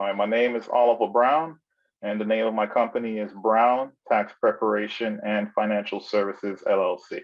Hi, my name is Oliver Brown, and the name of my company is Brown Tax Preparation and Financial Services LLC.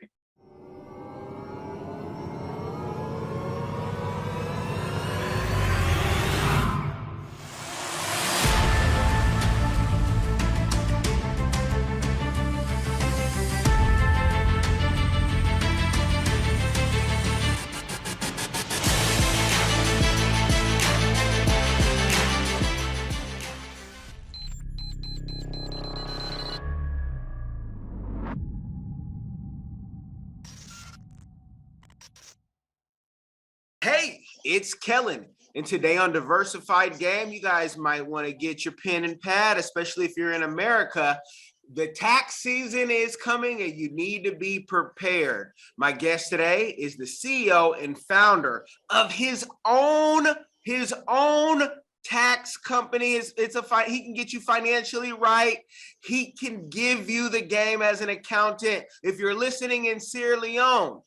Hey, it's Kellen. And today on Diversified Game, you guys might want to get your pen and pad, especially if you're in America. The tax season is coming and you need to be prepared. My guest today is the CEO and founder of his own tax company. He can get you financially right. He can give you the game as an accountant. If you're listening in Sierra Leone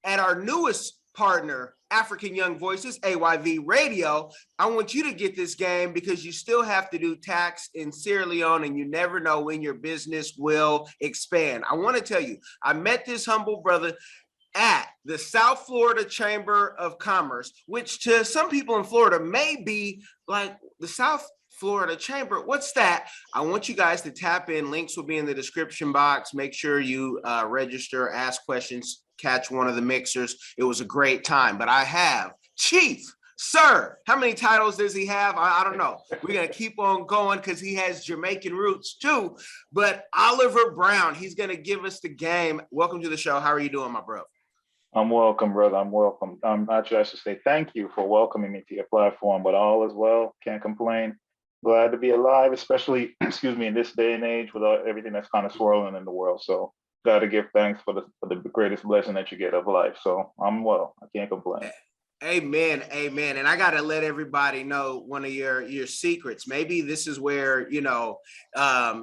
at our newest partner, African Young Voices, AYV Radio, I want you to get this game because you still have to do tax in Sierra Leone and you never know when your business will expand. I want to tell you, I met this humble brother at the South Florida Chamber of Commerce, which to some people in Florida may be like the South Florida Chamber. What's that? I want you guys to tap in. Links will be in the description box. Make sure you register, ask questions, catch one of the mixers. It was a great time. But I have Chief, Sir. How many titles does he have? I don't know. We're going to keep on going because he has Jamaican roots too. But Oliver Brown, he's going to give us the game. Welcome to the show. How are you doing, my bro? I'm welcome, brother. I'm welcome. Actually, I should say thank you for welcoming me to your platform, but all is well. Can't complain. Glad to be alive, especially, excuse me, in this day and age with everything that's kind of swirling in the world. So got to give thanks for the greatest blessing that you get of life. So I'm well. I can't complain. Amen. Amen. And I got to let everybody know one of your secrets. Maybe this is where,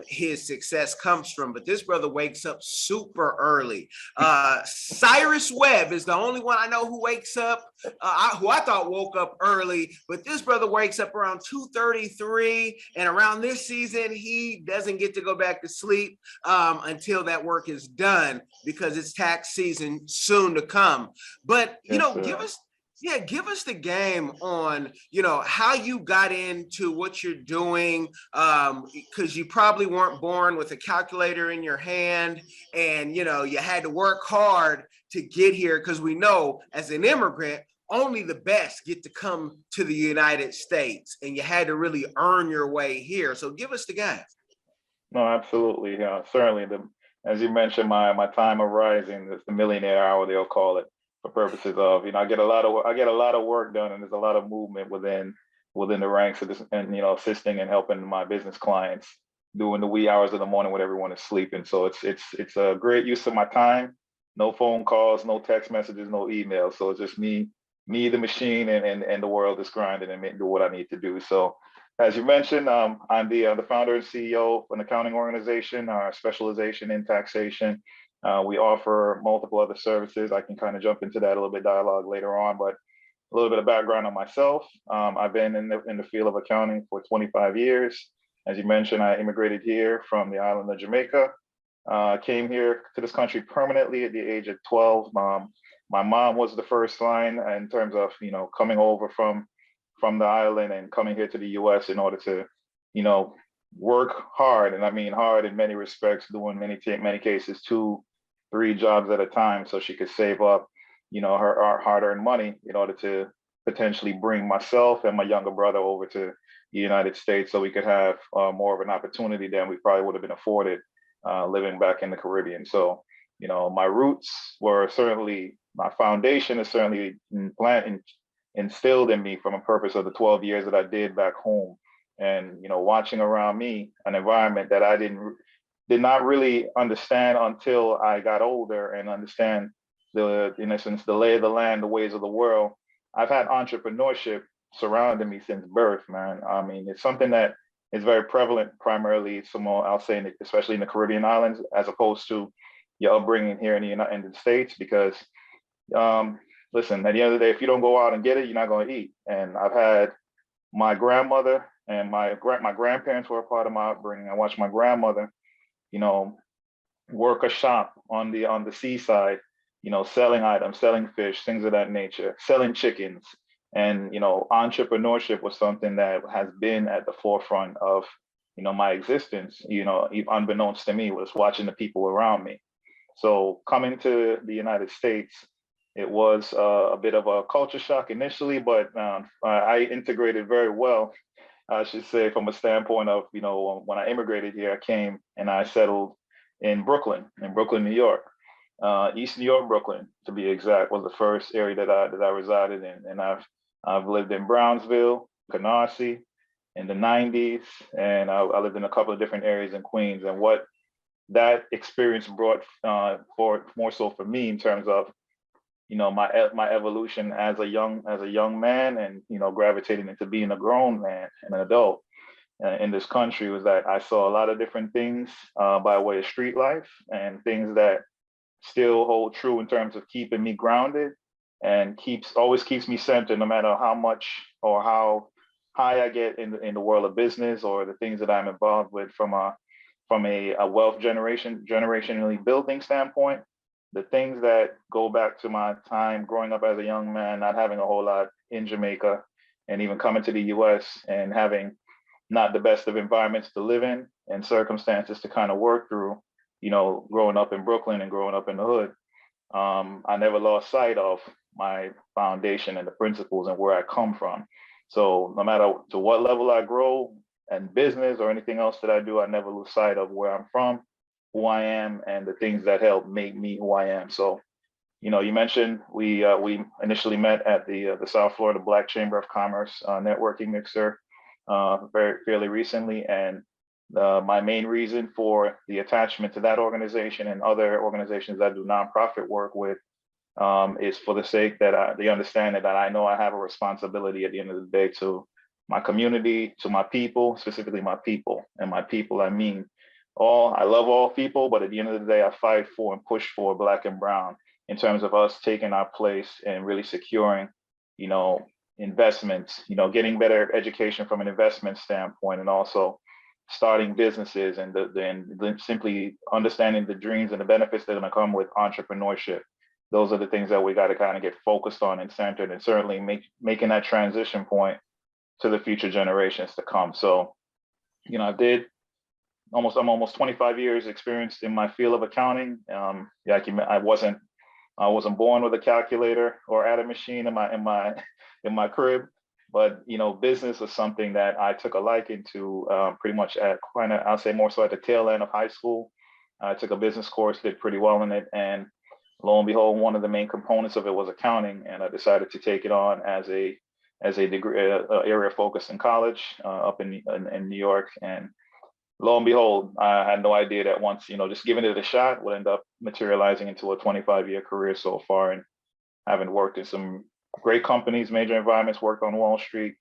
his success comes from. But this brother wakes up super early. Cyrus Webb is the only one I know who wakes up, who I thought woke up early. But this brother wakes up around 2:33. And around this season, he doesn't get to go back to sleep until that work is done because it's tax season soon to come. But, give us the game on, how you got into what you're doing, because you probably weren't born with a calculator in your hand and, you had to work hard to get here because we know as an immigrant, only the best get to come to the United States and you had to really earn your way here. So give us the game. No, absolutely. Yeah, certainly. As you mentioned, my time of rising is the millionaire hour, they'll call it. For purposes of, I get a lot of work done, and there's a lot of movement within the ranks of this, and assisting and helping my business clients during the wee hours of the morning when everyone is sleeping. So it's a great use of my time. No phone calls, no text messages, no emails. So it's just me, the machine, and the world is grinding and do what I need to do. So as you mentioned, I'm the founder and CEO of an accounting organization, our specialization in taxation. We offer multiple other services. I can kind of jump into that a little bit dialogue later on, but a little bit of background on myself. I've been in the field of accounting for 25 years. As you mentioned, I immigrated here from the island of Jamaica. Came here to this country permanently at the age of 12. My mom was the first line in terms of, coming over from the island and coming here to the US in order to, work hard. And I mean hard in many respects, doing many cases 2-3 jobs at a time so she could save up, her hard-earned money in order to potentially bring myself and my younger brother over to the United States so we could have more of an opportunity than we probably would have been afforded living back in the Caribbean. So, my roots were certainly, my foundation is certainly instilled in me from a purpose of the 12 years that I did back home. And, watching around me an environment that I did not really understand until I got older and understand in essence, the lay of the land, the ways of the world. I've had entrepreneurship surrounding me since birth, man. I mean, it's something that is very prevalent, primarily, I'll say, especially in the Caribbean islands, as opposed to your upbringing here in the United States, because listen, at the end of the day, if you don't go out and get it, you're not going to eat. And I've had my grandmother and my grandparents were a part of my upbringing. I watched my grandmother, you know, work a shop on the seaside, you know, selling items, selling fish, things of that nature, selling chickens. And, you know, entrepreneurship was something that has been at the forefront of, you know, my existence, you know, unbeknownst to me, was watching the people around me. So coming to the United States, it was a bit of a culture shock initially, but I integrated very well, I should say, from a standpoint of, you know, when I immigrated here, I came and I settled in Brooklyn, New York. East New York, Brooklyn, to be exact, was the first area that I resided in. And I've lived in Brownsville, Canarsie in the 90s, and I lived in a couple of different areas in Queens. And what that experience brought for more so for me in terms of, you know, my evolution as a young man, and, you know, gravitating into being a grown man and an adult in this country, was that I saw a lot of different things by way of street life, and things that still hold true in terms of keeping me grounded, and always keeps me centered, no matter how much or how high I get in the world of business, or the things that I'm involved with from a wealth generationally building standpoint. The things that go back to my time growing up as a young man, not having a whole lot in Jamaica, and even coming to the US and having not the best of environments to live in and circumstances to kind of work through, you know, growing up in Brooklyn and growing up in the hood. I never lost sight of my foundation and the principles and where I come from. So no matter to what level I grow in business or anything else that I do, I never lose sight of where I'm from, who I am, and the things that help make me who I am. So, you know, you mentioned we initially met at the South Florida Black Chamber of Commerce networking mixer fairly recently, and my main reason for the attachment to that organization and other organizations that do nonprofit work with is for the sake that the understanding that I know I have a responsibility at the end of the day to my community, to my people, specifically my people. And my people, I mean, I love all people, but at the end of the day, I fight for and push for Black and Brown in terms of us taking our place and really securing, you know, investments, you know, getting better education from an investment standpoint, and also starting businesses, and then simply understanding the dreams and the benefits that are going to come with entrepreneurship. Those are the things that we got to kind of get focused on and centered, and certainly making that transition point to the future generations to come. So, you know, I'm almost 25 years experienced in my field of accounting. I wasn't born with a calculator or at a machine in my crib, but, you know, business was something that I took a liking to pretty much I'll say more so at the tail end of high school. I took a business course, did pretty well in it, and lo and behold, one of the main components of it was accounting, and I decided to take it on as a degree area focus in college up in New York. And lo and behold, I had no idea that once, you know, just giving it a shot would end up materializing into a 25-year career so far, and having worked in some great companies, major environments, worked on Wall Street,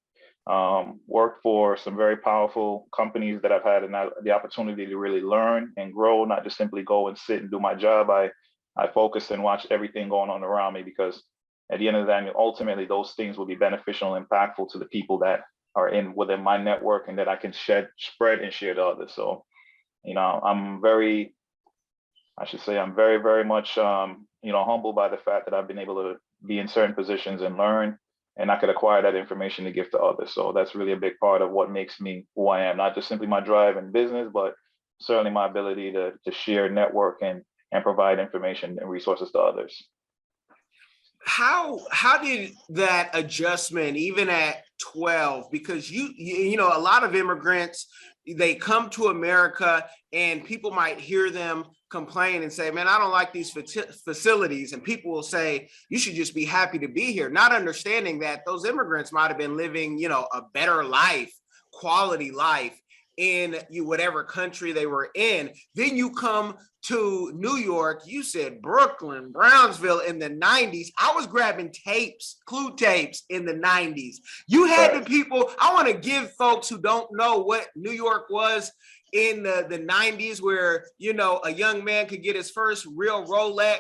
worked for some very powerful companies that I've had the opportunity to really learn and grow, not just simply go and sit and do my job. I focused and watched everything going on around me, because at the end of the day, ultimately those things will be beneficial and impactful to the people that are within my network, and that I can spread and share to others. So, you know, I'm very, very much, you know, humbled by the fact that I've been able to be in certain positions and learn, and I could acquire that information to give to others. So that's really a big part of what makes me who I am, not just simply my drive in business, but certainly my ability to share, network, and provide information and resources to others. How did that adjustment, even at 12, because you know, a lot of immigrants, they come to America and people might hear them complain and say, man, I don't like these facilities. And people will say, you should just be happy to be here, not understanding that those immigrants might have been living, you know, a better life, quality life in whatever country they were in. Then you come to New York, you said Brooklyn, Brownsville in the 90s. I was grabbing tapes, clue tapes in the 90s. You had the people, I want to give folks who don't know what New York was in the 90s, where, you know, a young man could get his first real Rolex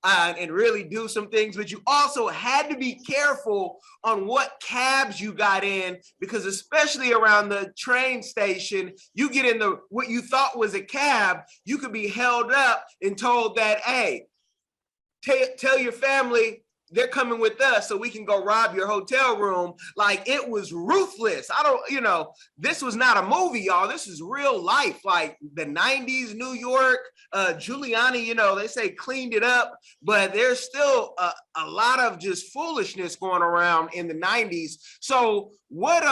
and really do some things, but you also had to be careful on what cabs you got in, because especially around the train station, you get in the what you thought was a cab, you could be held up and told that, hey, tell your family they're coming with us so we can go rob your hotel room. Like, it was ruthless. I don't, you know, this was not a movie, y'all. This is real life. Like the 90s New York, Giuliani, you know, they say cleaned it up, but there's still a lot of just foolishness going around in the 90s. So what,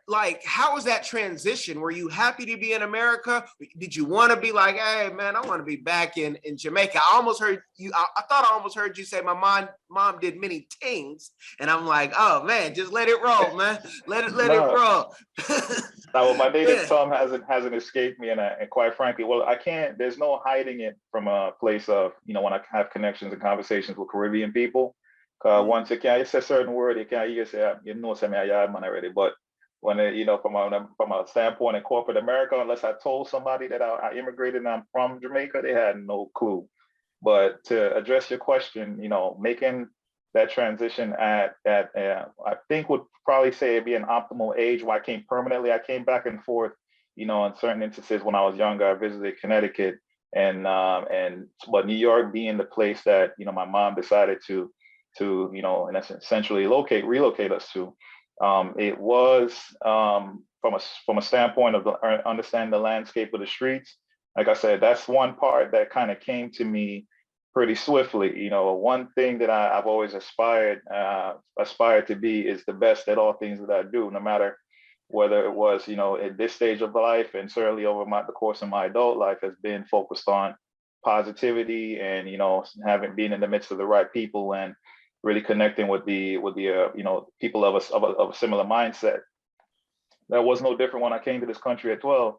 like, how was that transition? Were you happy to be in America? Did you want to be like, hey man, I want to be back in Jamaica? I almost heard you, I thought I almost heard you say my mom did many things, and I'm like, oh man, just let it roll, man. Let it roll. Now, my native Yeah. tongue hasn't escaped me, and quite frankly, well, I can't. There's no hiding it from a place of, you know, when I have connections and conversations with Caribbean people. Once you can, it's a certain word you can, you say, you know, say me a yard man already, but when you know, from a standpoint in corporate America, unless I told somebody that I immigrated and I'm from Jamaica, they had no clue. But to address your question, you know, making that transition at I think would probably say it'd be an optimal age where I came permanently. I came back and forth, you know, in certain instances when I was younger. I visited Connecticut, and but New York being the place that, you know, my mom decided to you know, in essence, essentially relocate us to. It was from a standpoint of understanding the landscape of the streets. Like I said, that's one part that kind of came to me pretty swiftly. You know, one thing that I've always aspired to be is the best at all things that I do, no matter whether it was, you know, at this stage of life, and certainly over the course of my adult life, has been focused on positivity and, you know, been in the midst of the right people and really connecting with the you know, people of a similar mindset. That was no different when I came to this country at 12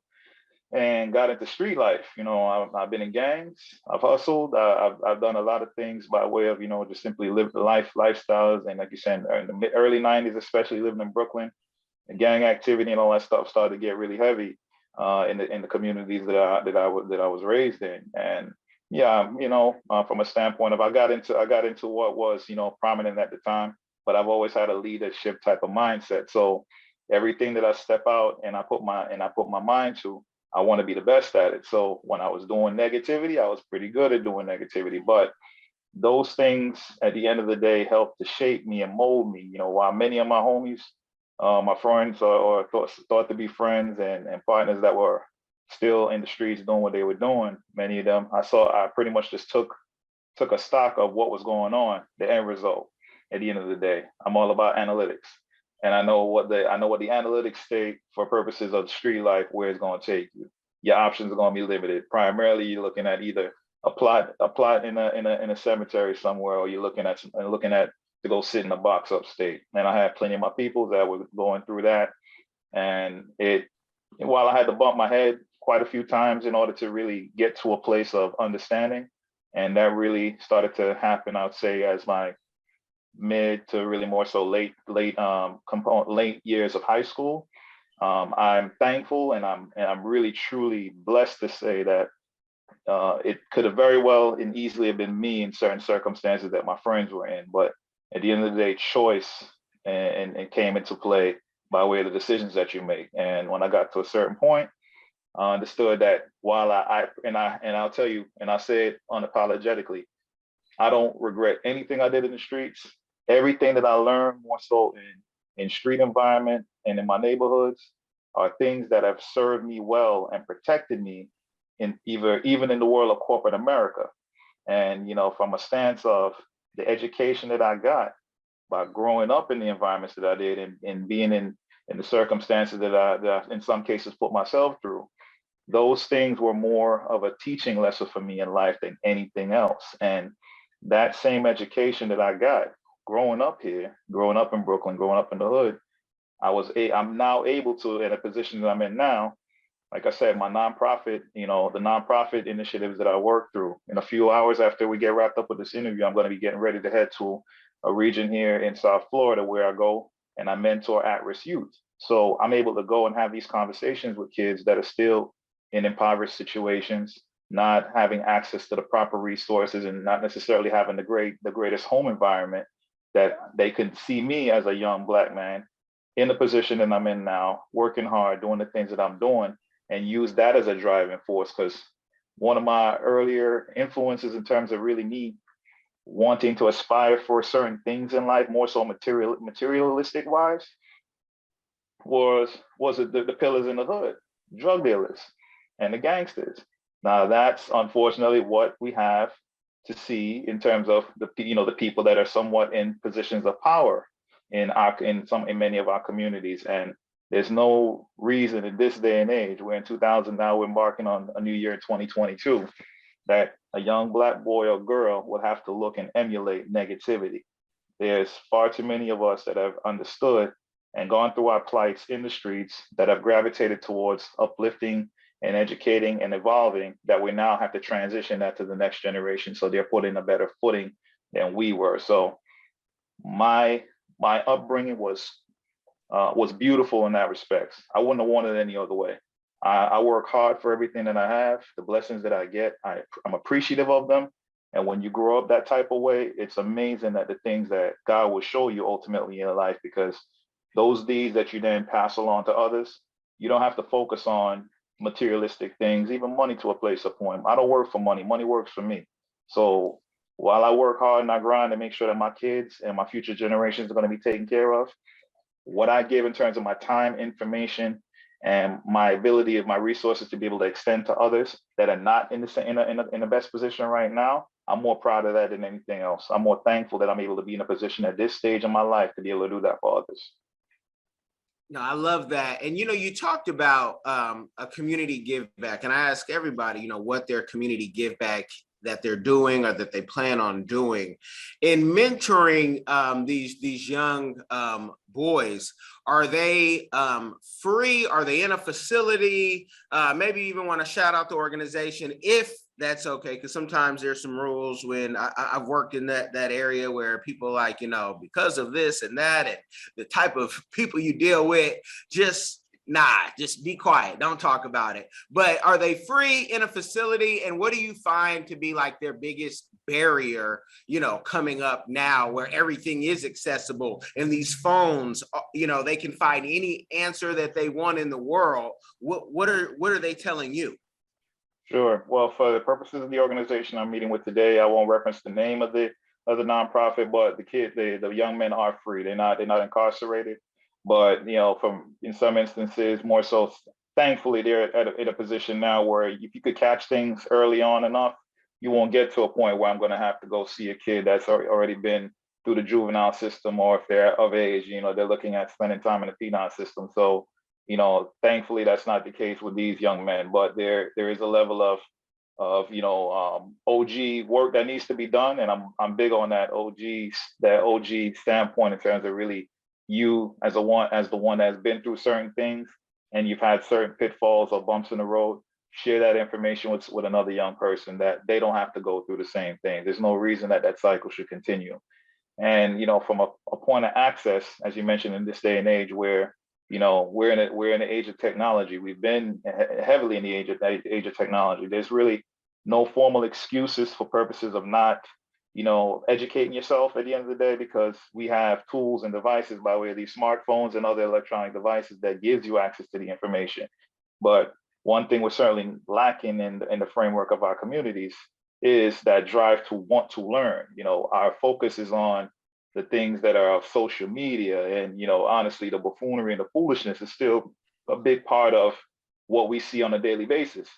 and got into street life. You know, I've been in gangs, I've hustled, I've done a lot of things by way of, you know, just simply live the lifestyles. And like you said, in the early 90s, especially living in Brooklyn, the gang activity and all that stuff started to get really heavy in the communities that I was raised in. And yeah, you know, from a standpoint of I got into what was, you know, prominent at the time, but I've always had a leadership type of mindset. So everything that I step out and I put my mind to, I want to be the best at it. So when I was doing negativity, I was pretty good at doing negativity. But those things at the end of the day helped to shape me and mold me. You know, while many of my homies, my friends or thought to be friends and partners that were still in the streets doing what they were doing, many of them I pretty much just took a stock of what was going on, the end result. At the end of the day, I'm all about analytics. And I know what the analytics state for purposes of street life, where it's going to take you. Your options are going to be limited. Primarily, you're looking at either a plot in a cemetery somewhere, or you're looking at to go sit in a box upstate. And I had plenty of my people that were going through that. And while I had to bump my head quite a few times in order to really get to a place of understanding, and that really started to happen, I would say, as my mid to really more so late years of high school. I'm thankful and I'm really truly blessed to say that it could have very well and easily have been me in certain circumstances that my friends were in, but at the end of the day, choice and came into play by way of the decisions that you make. And when I got to a certain point, I understood that while I'll tell you, and I say it unapologetically, I don't regret anything I did in the streets. Everything that I learned more so in street environment and in my neighborhoods are things that have served me well and protected me even in the world of corporate America. And, you know, from a stance of the education that I got by growing up in the environments that I did and being in the circumstances that I in some cases put myself through, those things were more of a teaching lesson for me in life than anything else. And that same education that I got growing up here, growing up in Brooklyn, growing up in the hood, I'm now able to, in a position that I'm in now, like I said, my nonprofit, the nonprofit initiatives that I work through. In a few hours after we get wrapped up with this interview, I'm going to be getting ready to head to a region here in South Florida where I go and I mentor at-risk youth. So I'm able to go and have these conversations with kids that are still in impoverished situations, not having access to the proper resources and not necessarily having the greatest home environment, that they can see me as a young Black man in the position that I'm in now, working hard, doing the things that I'm doing, and use that as a driving force. Because one of my earlier influences in terms of really me wanting to aspire for certain things in life, more so materialistic wise, was the pillars in the hood, drug dealers and the gangsters. Now that's unfortunately what we have to see in terms of the people that are somewhat in positions of power in many of our communities. And there's no reason in this day and age, we're in 2000 now, we're embarking on a new year, 2022, that a young Black boy or girl would have to look and emulate negativity. There's far too many of us that have understood and gone through our plights in the streets, that have gravitated towards uplifting and educating and evolving, that we now have to transition that to the next generation so they're put in a better footing than we were. So my upbringing was beautiful in that respect. I wouldn't have wanted it any other way. I work hard for everything that I have. The blessings that I get, I'm appreciative of them. And when you grow up that type of way, it's amazing that the things that God will show you ultimately in your life, because those deeds that you then pass along to others, you don't have to focus on materialistic things, even money to a place of point. I don't work for money. Money works for me. So while I work hard and I grind to make sure that my kids and my future generations are going to be taken care of, what I give in terms of my time, information, and my ability of my resources to be able to extend to others that are not in the best position right now, I'm more proud of that than anything else. I'm more thankful that I'm able to be in a position at this stage of my life to be able to do that for others. No, I love that. And, you talked about a community give back, and I ask everybody, what their community give back that they're doing or that they plan on doing in mentoring these young boys. Are they free? Are they in a facility? Maybe even want to shout out the organization if that's okay, because sometimes there's some rules when I've worked in that area where people like, because of this and that and the type of people you deal with, just be quiet, don't talk about it. But are they free in a facility, and what do you find to be like their biggest barrier, coming up now where everything is accessible and these phones, they can find any answer that they want in the world? What are they telling you? Sure. Well, for the purposes of the organization I'm meeting with today, I won't reference the name of the nonprofit, but the young men are free. They're not incarcerated, but from in some instances, more so, thankfully, they're in a position now where if you could catch things early on enough, you won't get to a point where I'm going to have to go see a kid that's already been through the juvenile system, or if they're of age, they're looking at spending time in the penal system. So thankfully that's not the case with these young men, but there is a level of OG work that needs to be done, and I'm big on that OG standpoint in terms of really you as the one that's been through certain things and you've had certain pitfalls or bumps in the road. Share that information with another young person that they don't have to go through the same thing. There's no reason that cycle should continue. And from a point of access, as you mentioned, in this day and age where we're in the age of technology. We've been heavily in the age of technology. There's really no formal excuses for purposes of not, educating yourself at the end of the day, because we have tools and devices by way of these smartphones and other electronic devices that gives you access to the information. But one thing we're certainly lacking in the framework of our communities is that drive to want to learn. Our focus is on the things that are of social media, and honestly, the buffoonery and the foolishness is still a big part of what we see on a daily basis.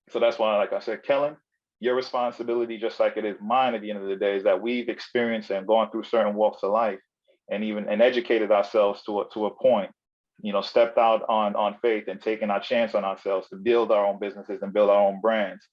So that's why, like I said, Kellen, your responsibility, just like it is mine at the end of the day, is that we've experienced and gone through certain walks of life and even educated ourselves to a point, stepped out on faith and taken our chance on ourselves to build our own businesses and build our own brands.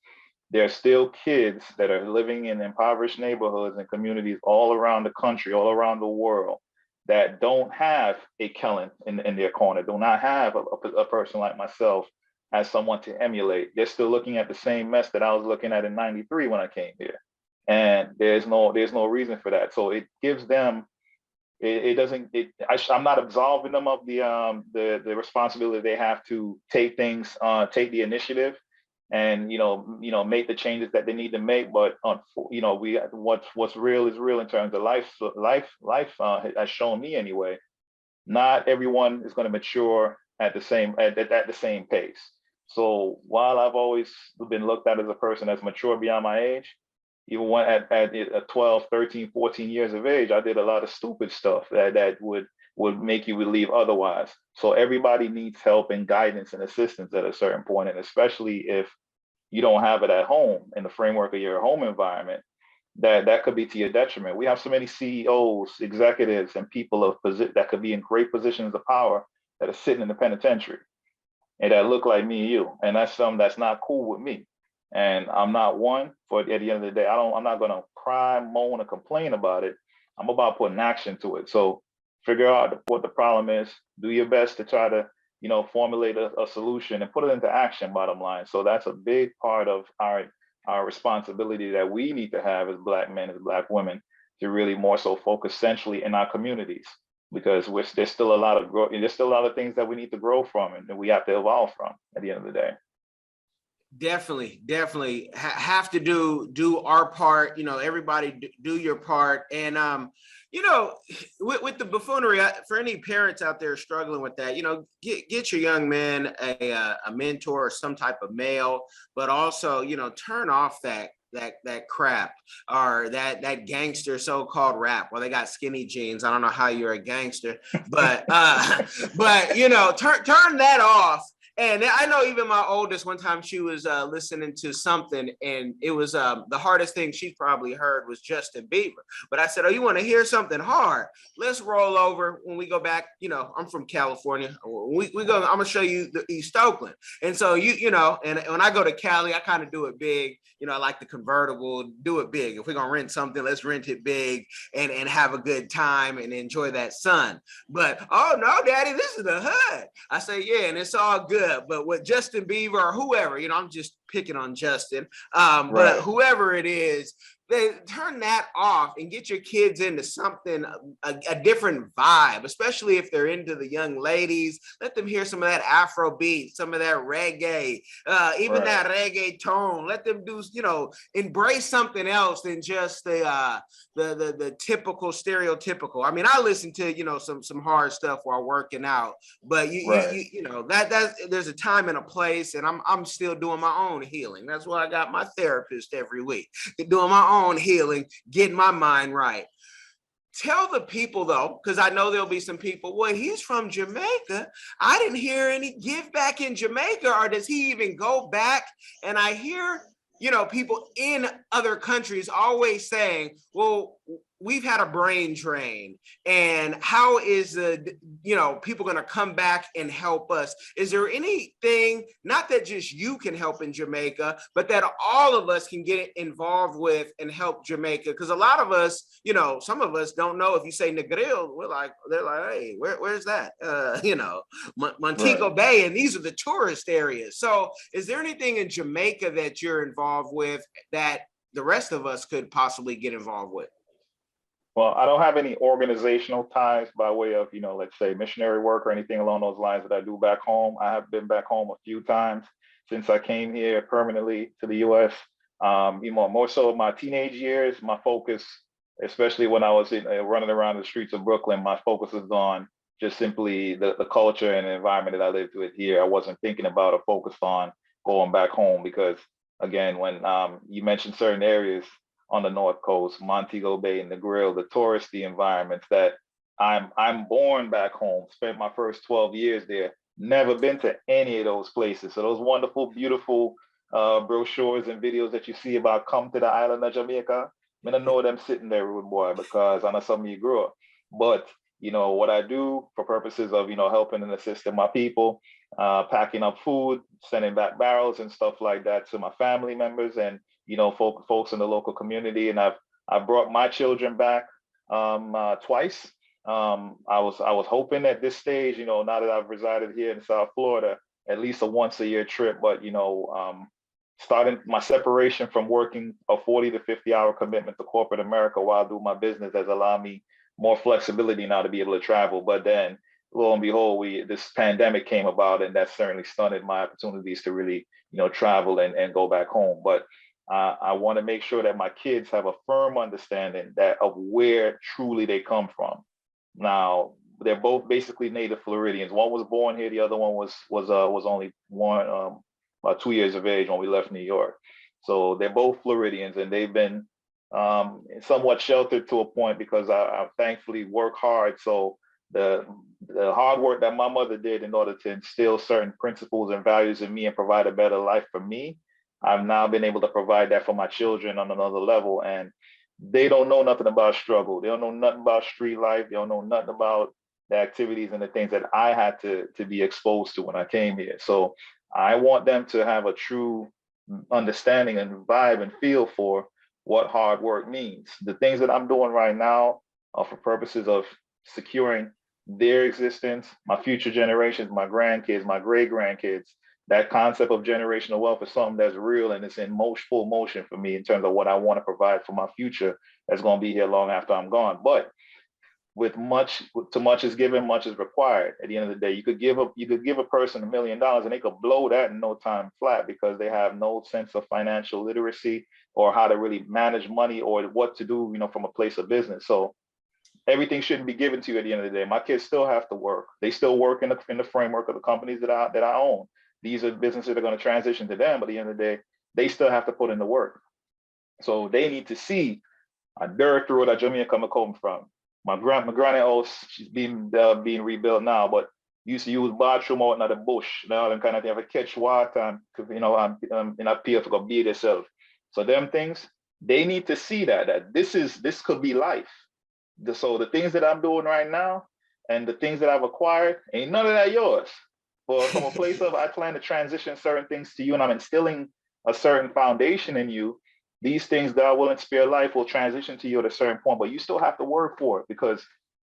There are still kids that are living in impoverished neighborhoods and communities all around the country, all around the world, that don't have a Kellen in their corner, do not have a person like myself as someone to emulate. They're still looking at the same mess that I was looking at in '93 when I came here, and there's no reason for that. So it gives them it doesn't I'm not absolving them of the responsibility they have to take things take the initiative and make the changes that they need to make, but we what's real is real in terms of life has shown me anyway. Not everyone is going to mature at the same pace. So while I've always been looked at as a person that's mature beyond my age, even when at 12, 13, 14 years of age, I did a lot of stupid stuff that would make you believe otherwise. So everybody needs help and guidance and assistance at a certain point, and especially if you don't have it at home in the framework of your home environment, that could be to your detriment. We have so many CEOs, executives, and people that could be in great positions of power that are sitting in the penitentiary and that look like me and you, and that's something that's not cool with me. And I'm not one for at the end of the day. I'm not gonna cry, moan, or complain about it. I'm about putting action to it. So figure out what the problem is. Do your best to try to formulate a solution and put it into action. Bottom line. So that's a big part of our responsibility that we need to have as Black men, as Black women, to really more so focus centrally in our communities, because there's still a lot of growth, and there's still a lot of things that we need to grow from and that we have to evolve from at the end of the day. Definitely have to do our part. Everybody do your part. And with the buffoonery, for any parents out there struggling with that, get your young men a mentor or some type of male, but also turn off that crap or that gangster so-called rap. Well, they got skinny jeans. I don't know how you're a gangster, but turn that off. And I know even my oldest, one time she was listening to something, and it was the hardest thing she probably heard was Justin Bieber. But I said, oh, you want to hear something hard? Let's roll over when we go back. I'm from California. We go. I'm gonna show you the East Oakland. And so and when I go to Cali, I kind of do it big. I like the convertible, do it big. If we're gonna rent something, let's rent it big and have a good time and enjoy that sun. But oh no, Daddy, this is the hood. I say, yeah, and it's all good. But with Justin Bieber or whoever, I'm just picking on Justin, but whoever it is, they turn that off and get your kids into something, a different vibe, especially if they're into the young ladies. Let them hear some of that Afro beat, some of that reggae, even that reggae tone. Let them do, embrace something else than just the typical stereotypical. I mean, I listen to, some hard stuff while working out, but that there's a time and a place, and I'm still doing my own healing. That's why I got my therapist every week, doing my own healing, getting my mind right. Tell the people though, because I know there'll be some people, well, he's from Jamaica. I didn't hear any give back in Jamaica, or does he even go back? And I hear, people in other countries always saying, well, we've had a brain drain, and how is people going to come back and help us? Is there anything, not that just you can help in Jamaica, but that all of us can get involved with and help Jamaica? Because a lot of us, some of us don't know. If you say Negril, they're like, hey, where's that? Montego Bay, and these are the tourist areas. So is there anything in Jamaica that you're involved with that the rest of us could possibly get involved with? Well, I don't have any organizational ties by way of, let's say missionary work or anything along those lines that I do back home. I have been back home a few times since I came here permanently to the US. More so my teenage years, my focus, especially when I was running around the streets of Brooklyn, my focus was on just simply the culture and the environment that I lived with here. I wasn't thinking about or focused on going back home because, again, when you mentioned certain areas on the North Coast, Montego Bay and the Grill, the touristy environments that I'm born back home, spent my first 12 years there, never been to any of those places. So those wonderful, beautiful brochures and videos that you see about come to the island of Jamaica, I don't know them sitting there, rude boy, because I know some of you grew up. But what I do for purposes of helping and assisting my people, packing up food, sending back barrels and stuff like that to my family members and folks in the local community, and I've brought my children back twice. I was hoping at this stage, now that I've resided here in South Florida, at least a once a year trip. But starting my separation from working a 40 to 50 hour commitment to corporate America while doing my business has allowed me more flexibility now to be able to travel. But then lo and behold, this pandemic came about, and that certainly stunted my opportunities to really, travel and go back home. But I want to make sure that my kids have a firm understanding that of where truly they come from. Now, they're both basically native Floridians. One was born here, the other one was only one about 2 years of age when we left New York. So they're both Floridians, and they've been somewhat sheltered to a point because I thankfully work hard. So the hard work that my mother did in order to instill certain principles and values in me and provide a better life for me, I've now been able to provide that for my children on another level. And they don't know nothing about struggle. They don't know nothing about street life. They don't know nothing about the activities and the things that I had to be exposed to when I came here. So I want them to have a true understanding and vibe and feel for what hard work means. The things that I'm doing right now are for purposes of securing their existence, my future generations, my grandkids, my great grandkids. That concept of generational wealth is something that's real, and it's in full motion for me in terms of what I want to provide for my future that's going to be here long after I'm gone. But too much is given, much is required. At the end of the day, you could give a person $1 million and they could blow that in no time flat because they have no sense of financial literacy or how to really manage money or what to do, from a place of business. So everything shouldn't be given to you at the end of the day. My kids still have to work. They still work in the framework of the companies that I own. These are businesses that are going to transition to them, but at the end of the day, they still have to put in the work. So they need to see a dirt through that Jamaica come from. My granny house, she's being rebuilt now, but used to use bathroom out in the bush, and kind of thing, have a catch water and in a pier to go beat yourself. So them things, they need to see that this could be life. So the things that I'm doing right now and the things that I've acquired, ain't none of that yours. But from a place of I plan to transition certain things to you, and I'm instilling a certain foundation in you. These things that will inspire life will transition to you at a certain point, but you still have to work for it. Because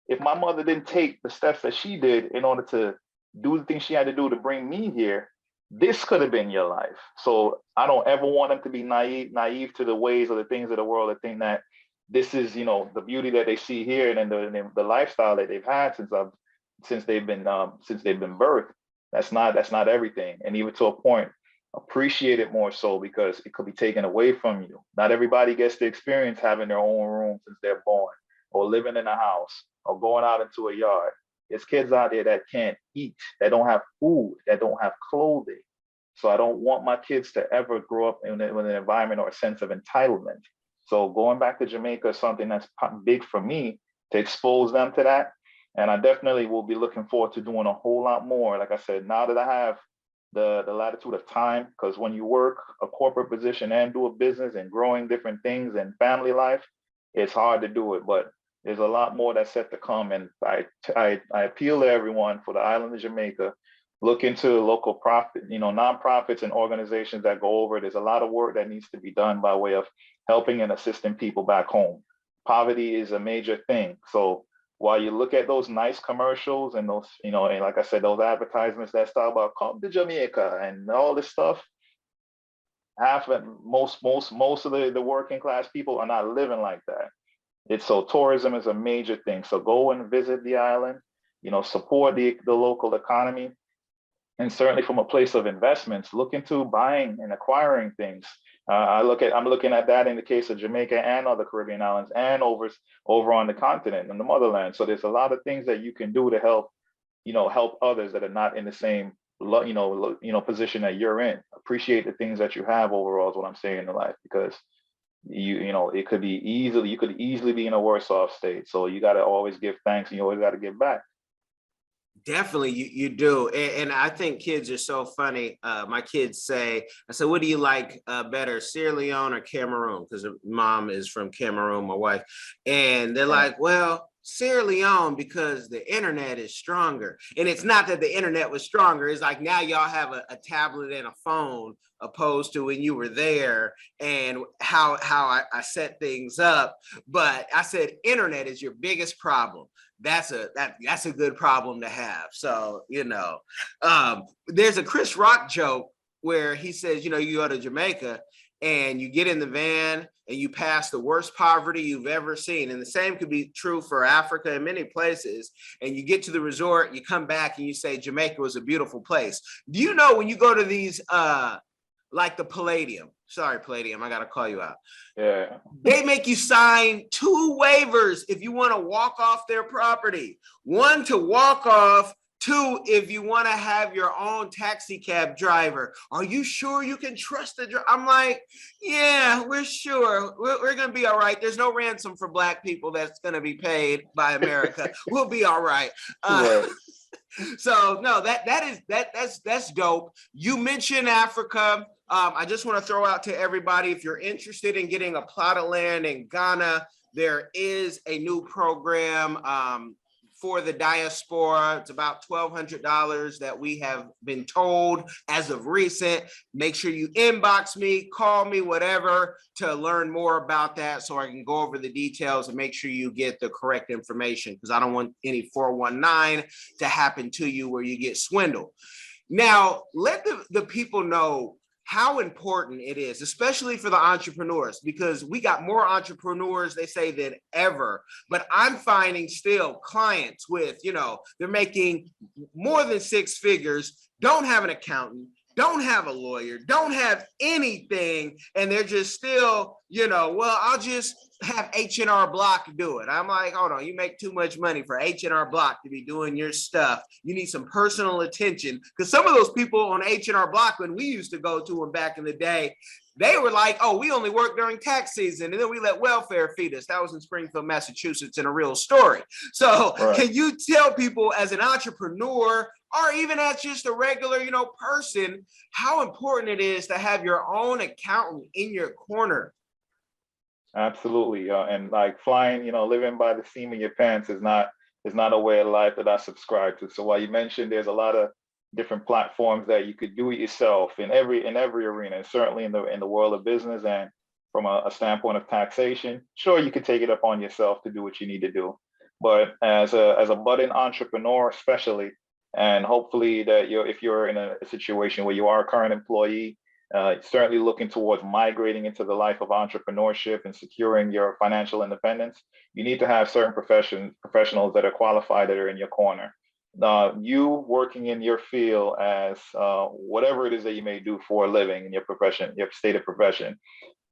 if my mother didn't take the steps that she did in order to do the things she had to do to bring me here, this could have been your life. So I don't ever want them to be naive to the ways or the things of the world that think that this is, the beauty that they see here and then the lifestyle that they've had since they've been birthed. That's not everything. And even to a point, appreciate it more so because it could be taken away from you. Not everybody gets to experience having their own room since they're born, or living in a house, or going out into a yard. There's kids out there that can't eat, that don't have food, that don't have clothing. So I don't want my kids to ever grow up in an environment or a sense of entitlement. So going back to Jamaica is something that's big for me to expose them to that. And I definitely will be looking forward to doing a whole lot more. Like I said, now that I have the latitude of time, because when you work a corporate position and do a business and growing different things and family life, it's hard to do it. But there's a lot more that's set to come. And I appeal to everyone for the island of Jamaica. Look into local nonprofits and organizations that go over. There's a lot of work that needs to be done by way of helping and assisting people back home. Poverty is a major thing. So while you look at those nice commercials and those, and like I said, those advertisements that talk about come to Jamaica and all this stuff, most of the working class people are not living like that. So tourism is a major thing. So go and visit the island, support the local economy. And certainly from a place of investments, look into buying and acquiring things. I'm looking at that in the case of Jamaica and other Caribbean islands and over on the continent and the motherland. So there's a lot of things that you can do to help others that are not in the same, position that you're in. Appreciate the things that you have overall is what I'm saying in life, because you could easily be in a worse off state. So you got to always give thanks, and you always got to give back. Definitely, you do. And I think kids are so funny. My kids say, I said, what do you like better, Sierra Leone or Cameroon? Because mom is from Cameroon, my wife. And they're like, well, Sierra Leone, because the internet is stronger. And it's not that the internet was stronger. It's like now y'all have a tablet and a phone opposed to when you were there and how I set things up. But I said, internet is your biggest problem. that's a good problem to have. So, there's a Chris Rock joke where he says, you go to Jamaica and you get in the van and you pass the worst poverty you've ever seen. And the same could be true for Africa and many places. And you get to the resort, you come back and you say, Jamaica was a beautiful place. Do you know when you go to these, like the Palladium, sorry, Palladium, I got to call you out. Yeah. They make you sign 2 waivers if you want to walk off their property. 1 to walk off, 2 if you want to have your own taxi cab driver. Are you sure you can trust the driver? I'm like, yeah, we're sure. We're going to be all right. There's no ransom for Black people that's going to be paid by America. We'll be all right. Right. So no, that's dope. You mentioned Africa. I just want to throw out to everybody, if you're interested in getting a plot of land in Ghana, there is a new program for the diaspora. It's about $1,200 that we have been told as of recent. Make sure you inbox me, call me, whatever, to learn more about that so I can go over the details and make sure you get the correct information, because I don't want any 419 to happen to you where you get swindled. Now, let the people know how important it is, especially for the entrepreneurs, because we got more entrepreneurs, they say, than ever. But I'm finding still clients with, they're making more than 6 figures, don't have an accountant, don't have a lawyer, don't have anything, and they're just still, well, I'll just have H&R Block do it. I'm like, hold on, you make too much money for H&R Block to be doing your stuff. You need some personal attention, because some of those people on H&R Block, when we used to go to them back in the day, they were like, oh, we only work during tax season, and then we let welfare feed us. That was in Springfield, Massachusetts, in a real story. So right. Can you tell people, as an entrepreneur, or even as just a regular, person, how important it is to have your own accountant in your corner? Absolutely. And like flying, living by the seam of your pants is not a way of life that I subscribe to. So while you mentioned there's a lot of different platforms that you could do it yourself in every arena, and certainly in the world of business and from a standpoint of taxation, sure, you could take it upon yourself to do what you need to do. But as a budding entrepreneur, especially, and hopefully that if you're in a situation where you are a current employee, certainly looking towards migrating into the life of entrepreneurship and securing your financial independence, you need to have certain professionals that are qualified that are in your corner. You working in your field as whatever it is that you may do for a living in your profession, your stated profession,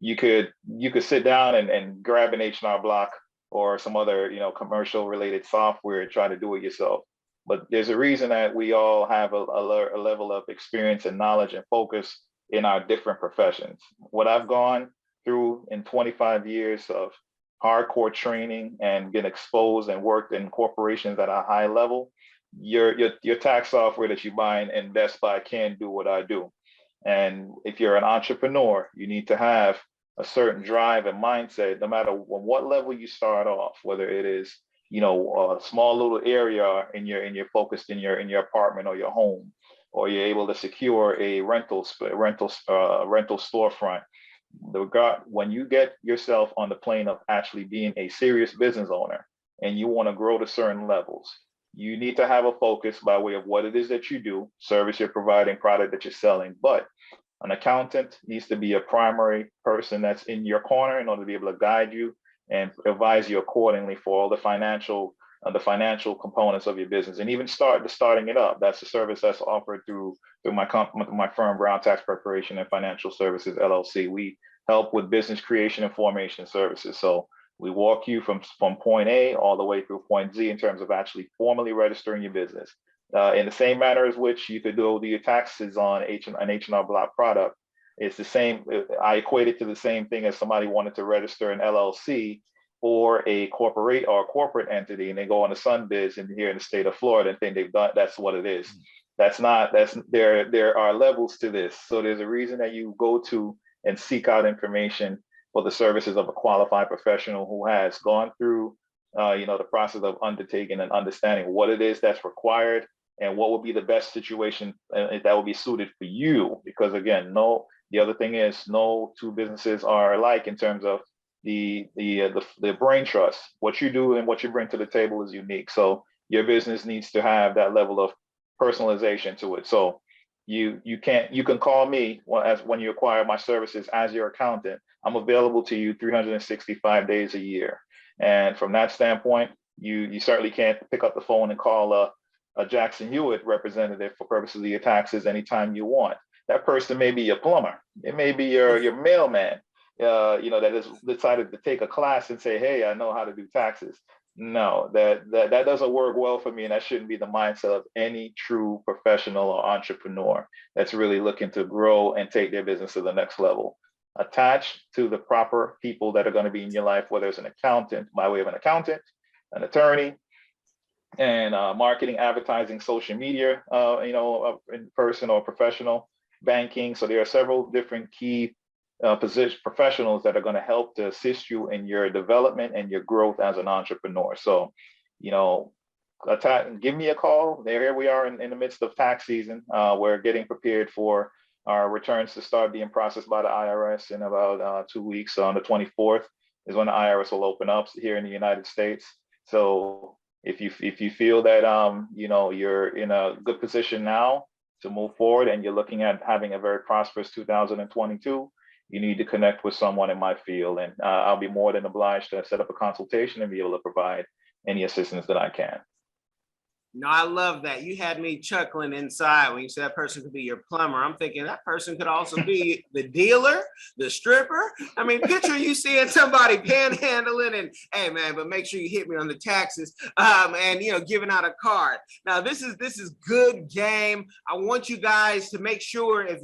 you could sit down and grab an H&R Block or some other commercial related software and try to do it yourself. But there's a reason that we all have a level of experience and knowledge and focus in our different professions. What I've gone through in 25 years of hardcore training and been exposed and worked in corporations at a high level, your tax software that you buy in Best Buy can't do what I do. And if you're an entrepreneur, you need to have a certain drive and mindset, no matter what level you start off, whether it is a small little area you're focused in your apartment or your home, or you're able to secure a rental storefront. When you get yourself on the plane of actually being a serious business owner and you want to grow to certain levels, you need to have a focus by way of what it is that you do, service you're providing, product that you're selling. But an accountant needs to be a primary person that's in your corner in order to be able to guide you and advise you accordingly for all the financial components of your business, and even starting it up. That's a service that's offered through my firm, Brown Tax Preparation and Financial Services LLC. We help with business creation and formation services. So we walk you from point A all the way through point Z in terms of actually formally registering your business. In the same manner as which you could do your taxes on an H&R Block product. It's the same. I equate it to the same thing as somebody wanted to register an LLC or a corporate entity, and they go on the Sunbiz in here in the state of Florida and think they've done. That's what it is. There are levels to this. So there's a reason that you go to and seek out information for the services of a qualified professional who has gone through the process of undertaking and understanding what it is that's required and what would be the best situation that will be suited for you. Because again, the other thing is no two businesses are alike in terms of the brain trust. What you do and what you bring to the table is unique. So your business needs to have that level of personalization to it. So you can call me when you acquire my services as your accountant. I'm available to you 365 days a year. And from that standpoint, you certainly can't pick up the phone and call a Jackson Hewitt representative for purposes of your taxes anytime you want. That person may be your plumber. It may be your mailman. That has decided to take a class and say, "Hey, I know how to do taxes." No, that doesn't work well for me, and that shouldn't be the mindset of any true professional or entrepreneur that's really looking to grow and take their business to the next level. Attach to the proper people that are going to be in your life, whether it's an accountant, by way of an accountant, an attorney, and marketing, advertising, social media, in person or professional, banking. So there are several different key position professionals that are going to help to assist you in your development and your growth as an entrepreneur. So, give me a call. Here we are in the midst of tax season. We're getting prepared for our returns to start being processed by the IRS in about 2 weeks. On the 24th is when the IRS will open up here in the United States. So if you feel that you're in a good position now to move forward and you're looking at having a very prosperous 2022, you need to connect with someone in my field, and I'll be more than obliged to set up a consultation and be able to provide any assistance that I can. No, I love that. You had me chuckling inside when you said that person could be your plumber. I'm thinking that person could also be the dealer, the stripper. I mean, picture you seeing somebody panhandling and, hey man, but make sure you hit me on the taxes, and giving out a card. Now this is good game. I want you guys to make sure if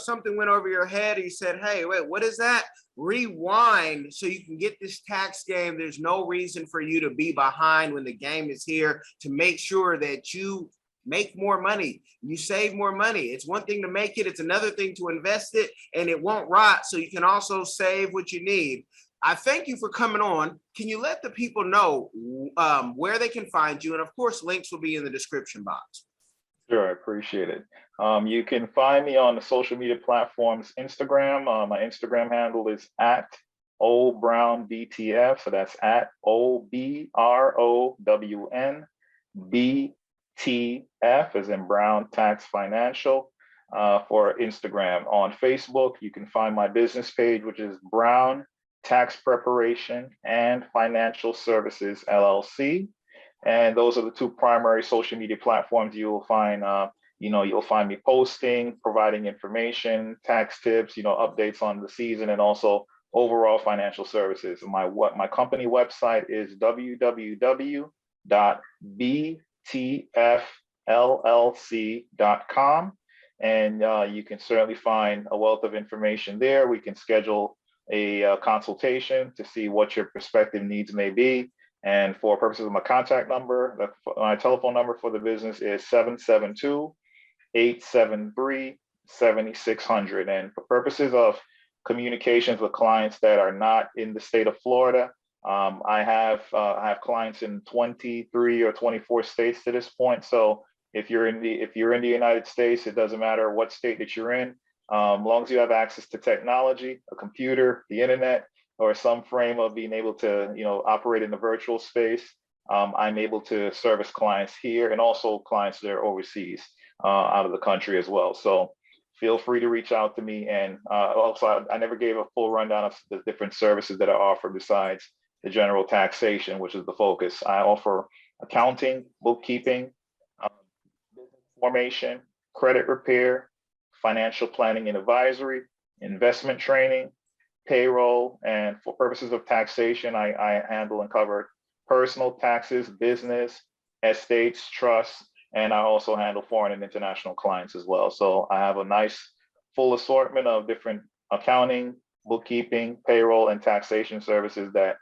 something went over your head or you said, hey, wait, what is that? Rewind so you can get this tax game. There's no reason for you to be behind when the game is here, to make sure that you make more money, you save more money. It's one thing to make it, it's another thing to invest it, and it won't rot, so you can also save what you need. I thank you for coming on. Can you let the people know where they can find you? And of course, links will be in the description box. Sure, I appreciate it. You can find me on the social media platforms. Instagram, my Instagram handle is at OBrownBTF. So that's at OBROWNBTF, as in Brown Tax Financial, for Instagram. On Facebook, you can find my business page, which is Brown Tax Preparation and Financial Services LLC. And those are the two primary social media platforms you will find. You'll find me posting, providing information, tax tips, updates on the season, and also overall financial services. My company website is www.btfllc.com, and you can certainly find a wealth of information there. We can schedule a consultation to see what your prospective needs may be. And for purposes of my contact number, my telephone number for the business is 772-873-7600. And for purposes of communications with clients that are not in the state of Florida, I have clients in 23 or 24 states to this point. So if you're in the United States, it doesn't matter what state that you're in, as long as you have access to technology, a computer, the internet, or some frame of being able to, operate in the virtual space, I'm able to service clients here and also clients that are overseas, out of the country as well. So feel free to reach out to me. And also, I never gave a full rundown of the different services that I offer besides the general taxation, which is the focus. I offer accounting, bookkeeping, business formation, credit repair, financial planning and advisory, investment training, payroll, and for purposes of taxation, I handle and cover personal taxes, business, estates, trusts, and I also handle foreign and international clients as well. So I have a nice full assortment of different accounting, bookkeeping, payroll, and taxation services that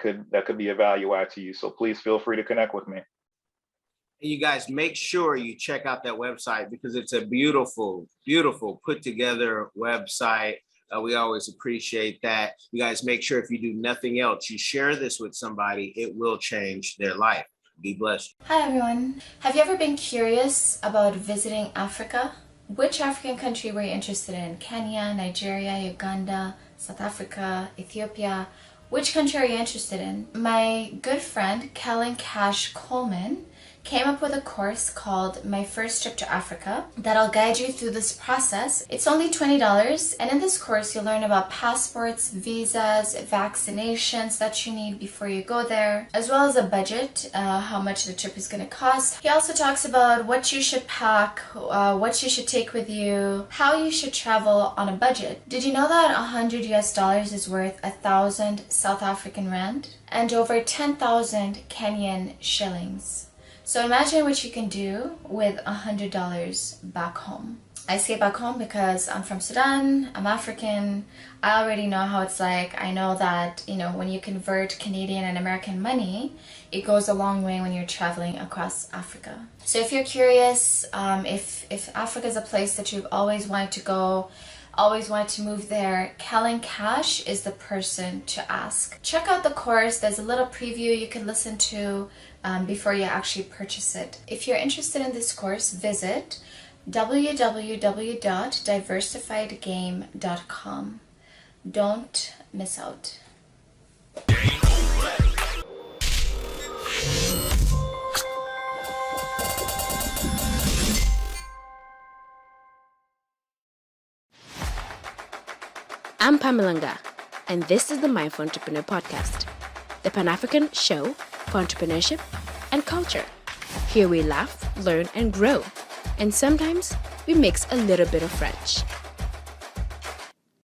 could be a value add to you. So please feel free to connect with me. You guys make sure you check out that website because it's a beautiful, beautiful put together website. We always appreciate that. You guys make sure if you do nothing else, you share this with somebody, it will change their life. Be blessed. Hi everyone. Have you ever been curious about visiting Africa? Which African country were you interested in? Kenya, Nigeria, Uganda, South Africa, Ethiopia? Which country are you interested in? My good friend, Kellen Cash Coleman, came up with a course called My First Trip to Africa that'll guide you through this process. It's only $20, and in this course you'll learn about passports, visas, vaccinations that you need before you go there, as well as a budget, how much the trip is going to cost. He also talks about what you should pack, what you should take with you, how you should travel on a budget. Did you know that $100 is worth 1,000 South African rand and over 10,000 Kenyan shillings? So imagine what you can do with $100 back home. I say back home because I'm from Sudan, I'm African, I already know how it's like. I know that, when you convert Canadian and American money, it goes a long way when you're traveling across Africa. So if you're curious, if Africa is a place that you've always wanted to go, always wanted to move there, Kellen Cash is the person to ask. Check out the course. There's a little preview you can listen to before you actually purchase it. If you're interested in this course, visit www.diversifiedgame.com. Don't miss out. I'm Pamelanga, and this is the Mindful Entrepreneur Podcast, the Pan-African show for entrepreneurship and culture. Here we laugh, learn, and grow, and sometimes we mix a little bit of French.